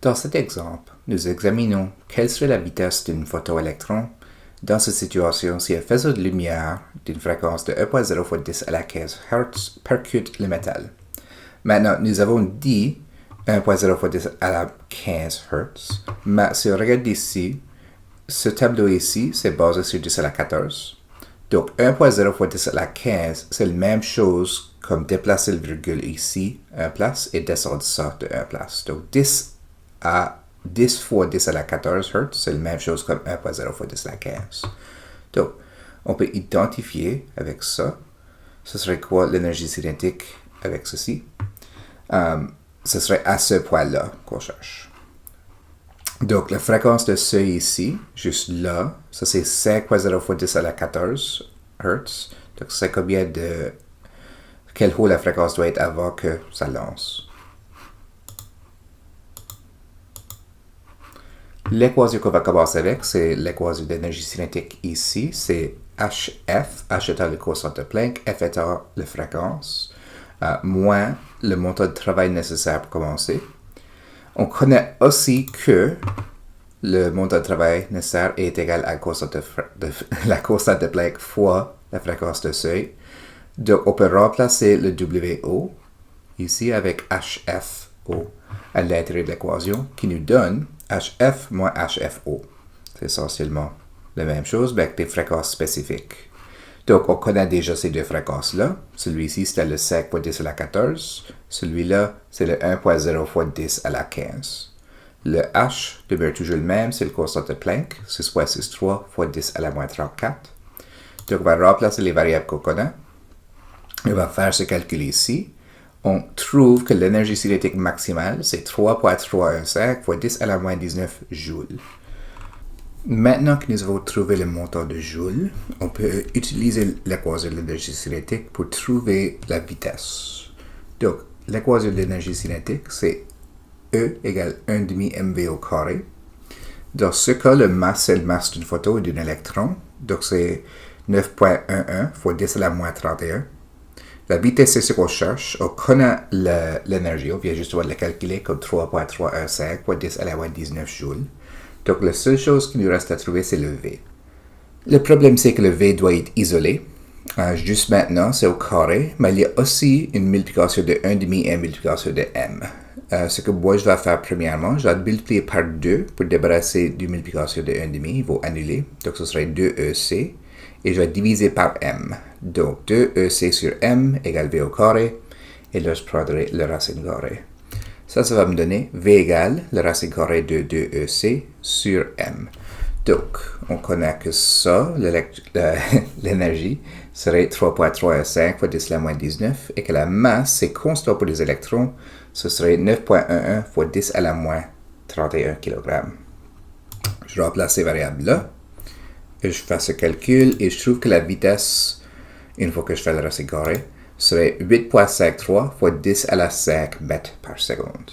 Dans cet exemple, nous examinons quelle serait la vitesse d'un photoélectron dans cette situation si un faisceau de lumière d'une fréquence de 1.0 fois 10 à la 15 Hz percute le métal. Maintenant, nous avons dit 1.0 fois 10 à la 15 Hz, mais si on regarde ici, ce tableau ici, c'est basé sur 10 à la 14. Donc, 1.0 fois 10 à la 15, c'est la même chose comme déplacer le virgule ici, 1 place, et descendre ça de 1 place. Donc, 10 fois 10 à la 14 Hz, c'est la même chose comme 1.0 fois 10 à la 15. Donc, on peut identifier avec ça. Ce serait quoi l'énergie cinétique avec ceci? Ce serait à ce point-là qu'on cherche. Donc, la fréquence de seuil ici, juste là, ça c'est 5.0 fois 10 à la 14 Hz. Donc, c'est combien de... quelle haut la fréquence doit être avant que ça lance. L'équation qu'on va commencer avec, c'est l'équation d'énergie cinétique ici. C'est HF, H étant le constant de Planck, F étant la fréquence, moins le montant de travail nécessaire pour commencer. On connaît aussi que le montant de travail nécessaire est égal à la constante de Planck fois la fréquence de seuil. Donc, on peut remplacer le WO ici avec HFO à l'intérieur de l'équation qui nous donne HF moins HFO. C'est essentiellement la même chose, mais avec des fréquences spécifiques. Donc, on connaît déjà ces deux fréquences-là. Celui-ci, c'était le 5 fois 10 à la 14. Celui-là, c'est le 1.0 fois 10 à la 15. Le H demeure toujours le même, c'est le constant de Planck, 6.63 fois 10 à la moins 34. Donc, on va remplacer les variables qu'on connaît. On va faire ce calcul ici. On trouve que l'énergie cinétique maximale, c'est 3.315 fois 10 à la moins 19 joules. Maintenant que nous avons trouvé le montant de joules, on peut utiliser l'équation de l'énergie cinétique pour trouver la vitesse. Donc, l'équation de l'énergie cinétique, c'est E égale 1,5 mv au carré. Dans ce cas, le masse, c'est le masse d'une photon ou d'un électron. Donc, c'est 9.11 fois 10 à la moins 31. La vitesse, c'est ce qu'on cherche. On connaît l'énergie. On vient justement de la calculer comme 3.315 fois 10 à la moins 19 joules. Donc, la seule chose qui nous reste à trouver, c'est le V. Le problème, c'est que le V doit être isolé. Juste maintenant, c'est au carré, mais il y a aussi une multiplication de 1,5 et une multiplication de M. Ce que moi, je vais faire premièrement, je vais multiplier par 2 pour débarrasser d'une multiplication de 1,5. Il va annuler. Donc, ce serait 2EC. Et je vais diviser par M. Donc, 2EC sur M égale V au carré. Et là, je prendrai le racine carrée. Ça va me donner V égale le racine carrée de 2EC sur M. Donc, on connaît que ça, l'énergie, serait 3.315 fois 10 à la moins 19 et que la masse, c'est constant pour les électrons, ce serait 9.11 fois 10 à la moins 31 kg. Je remplace ces variables-là et je fais ce calcul et je trouve que la vitesse, une fois que je fais le racine carré, serait 8.53 fois 10 à la 5 mètres par seconde.